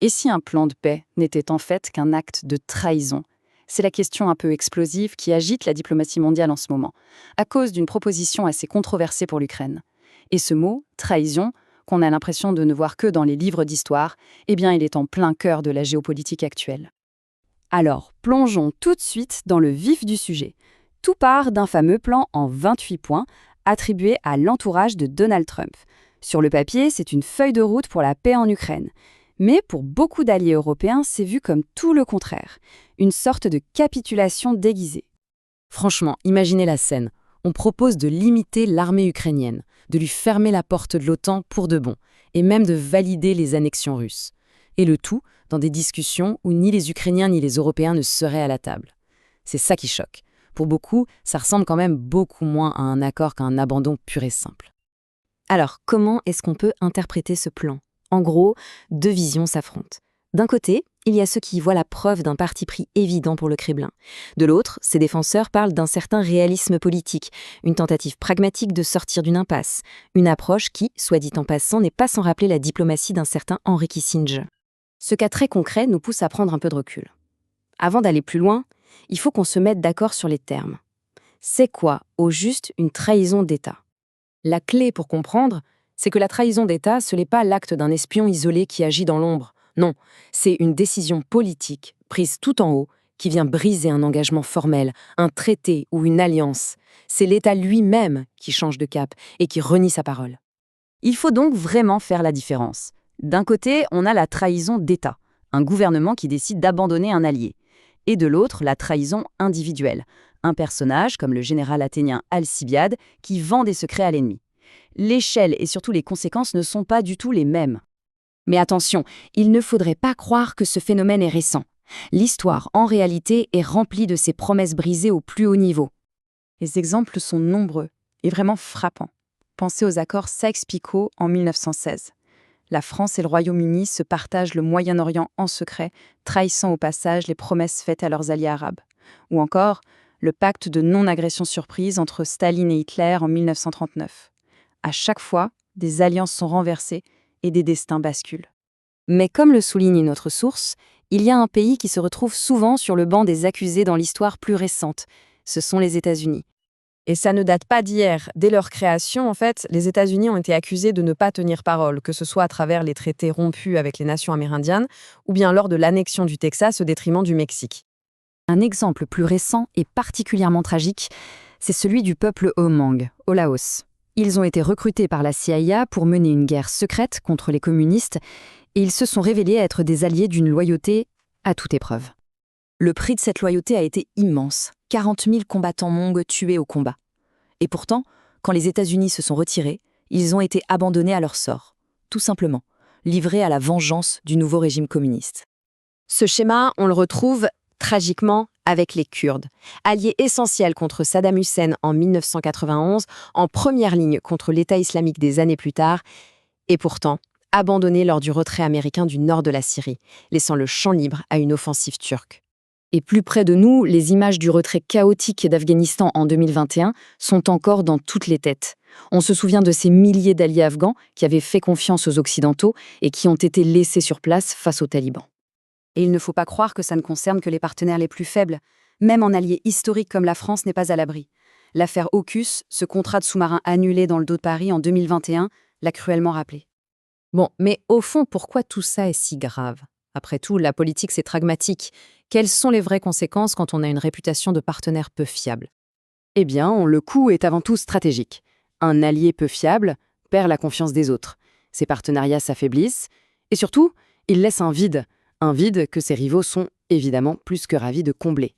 Et si un plan de paix n'était en fait qu'un acte de trahison? C'est la question un peu explosive qui agite la diplomatie mondiale en ce moment, à cause d'une proposition assez controversée pour l'Ukraine. Et ce mot, trahison, qu'on a l'impression de ne voir que dans les livres d'histoire, eh bien il est en plein cœur de la géopolitique actuelle. Alors, plongeons tout de suite dans le vif du sujet. Tout part d'un fameux plan en 28 points, attribué à l'entourage de Donald Trump. Sur le papier, c'est une feuille de route pour la paix en Ukraine. Mais pour beaucoup d'alliés européens, c'est vu comme tout le contraire, une sorte de capitulation déguisée. Franchement, imaginez la scène. On propose de limiter l'armée ukrainienne, de lui fermer la porte de l'OTAN pour de bon, et même de valider les annexions russes. Et le tout dans des discussions où ni les Ukrainiens ni les Européens ne seraient à la table. C'est ça qui choque. Pour beaucoup, ça ressemble quand même beaucoup moins à un accord qu'à un abandon pur et simple. Alors, comment est-ce qu'on peut interpréter ce plan ? En gros, deux visions s'affrontent. D'un côté, il y a ceux qui y voient la preuve d'un parti pris évident pour le Kremlin. De l'autre, ses défenseurs parlent d'un certain réalisme politique, une tentative pragmatique de sortir d'une impasse, une approche qui, soit dit en passant, n'est pas sans rappeler la diplomatie d'un certain Henry Kissinger. Ce cas très concret nous pousse à prendre un peu de recul. Avant d'aller plus loin, il faut qu'on se mette d'accord sur les termes. C'est quoi, au juste, une trahison d'État ? La clé pour comprendre, c'est que la trahison d'État, ce n'est pas l'acte d'un espion isolé qui agit dans l'ombre. Non, c'est une décision politique, prise tout en haut, qui vient briser un engagement formel, un traité ou une alliance. C'est l'État lui-même qui change de cap et qui renie sa parole. Il faut donc vraiment faire la différence. D'un côté, on a la trahison d'État, un gouvernement qui décide d'abandonner un allié. Et de l'autre, la trahison individuelle, un personnage comme le général athénien Alcibiade qui vend des secrets à l'ennemi. L'échelle et surtout les conséquences ne sont pas du tout les mêmes. Mais attention, il ne faudrait pas croire que ce phénomène est récent. L'histoire, en réalité, est remplie de ces promesses brisées au plus haut niveau. Les exemples sont nombreux et vraiment frappants. Pensez aux accords Sykes-Picot en 1916. La France et le Royaume-Uni se partagent le Moyen-Orient en secret, trahissant au passage les promesses faites à leurs alliés arabes. Ou encore, le pacte de non-agression surprise entre Staline et Hitler en 1939. À chaque fois, des alliances sont renversées et des destins basculent. Mais comme le souligne une autre source, il y a un pays qui se retrouve souvent sur le banc des accusés dans l'histoire plus récente. Ce sont les États-Unis. Et ça ne date pas d'hier. Dès leur création, en fait, les États-Unis ont été accusés de ne pas tenir parole, que ce soit à travers les traités rompus avec les nations amérindiennes ou bien lors de l'annexion du Texas au détriment du Mexique. Un exemple plus récent et particulièrement tragique, c'est celui du peuple Hmong, au Laos. Ils ont été recrutés par la CIA pour mener une guerre secrète contre les communistes et ils se sont révélés être des alliés d'une loyauté à toute épreuve. Le prix de cette loyauté a été immense, 40 000 combattants Hmong tués au combat. Et pourtant, quand les États-Unis se sont retirés, ils ont été abandonnés à leur sort, tout simplement, livrés à la vengeance du nouveau régime communiste. Ce schéma, on le retrouve tragiquement avec les Kurdes, alliés essentiels contre Saddam Hussein en 1991, en première ligne contre l'État islamique des années plus tard, et pourtant abandonnés lors du retrait américain du nord de la Syrie, laissant le champ libre à une offensive turque. Et plus près de nous, les images du retrait chaotique d'Afghanistan en 2021 sont encore dans toutes les têtes. On se souvient de ces milliers d'alliés afghans qui avaient fait confiance aux Occidentaux et qui ont été laissés sur place face aux talibans. Et il ne faut pas croire que ça ne concerne que les partenaires les plus faibles. Même un allié historique comme la France n'est pas à l'abri. L'affaire AUKUS, ce contrat de sous-marin annulé dans le dos de Paris en 2021, l'a cruellement rappelé. Bon, mais au fond, pourquoi tout ça est si grave ? Après tout, la politique, c'est pragmatique. Quelles sont les vraies conséquences quand on a une réputation de partenaire peu fiable ? Eh bien, le coût est avant tout stratégique. Un allié peu fiable perd la confiance des autres. Ses partenariats s'affaiblissent et surtout, il laisse un vide que ses rivaux sont évidemment plus que ravis de combler.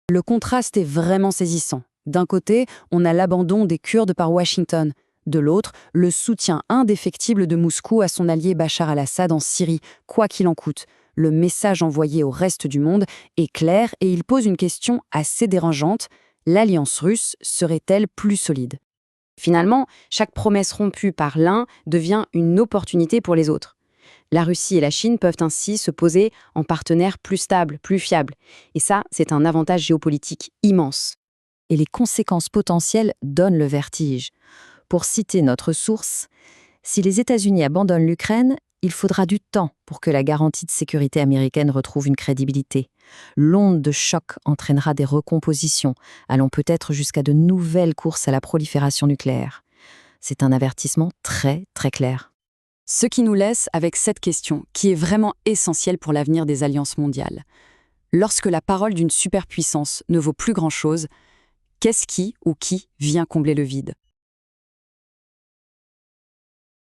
Le contraste est vraiment saisissant. D'un côté, on a l'abandon des Kurdes par Washington. De l'autre, le soutien indéfectible de Moscou à son allié Bachar al-Assad en Syrie, quoi qu'il en coûte. Le message envoyé au reste du monde est clair et il pose une question assez dérangeante. L'alliance russe serait-elle plus solide ? Finalement, chaque promesse rompue par l'un devient une opportunité pour les autres. La Russie et la Chine peuvent ainsi se poser en partenaires plus stables, plus fiables. Et ça, c'est un avantage géopolitique immense. Et les conséquences potentielles donnent le vertige. Pour citer notre source, si les États-Unis abandonnent l'Ukraine, il faudra du temps pour que la garantie de sécurité américaine retrouve une crédibilité. L'onde de choc entraînera des recompositions, allant peut-être jusqu'à de nouvelles courses à la prolifération nucléaire. C'est un avertissement très, très clair. Ce qui nous laisse avec cette question, qui est vraiment essentielle pour l'avenir des alliances mondiales. Lorsque la parole d'une superpuissance ne vaut plus grand-chose, qu'est-ce qui ou qui vient combler le vide ?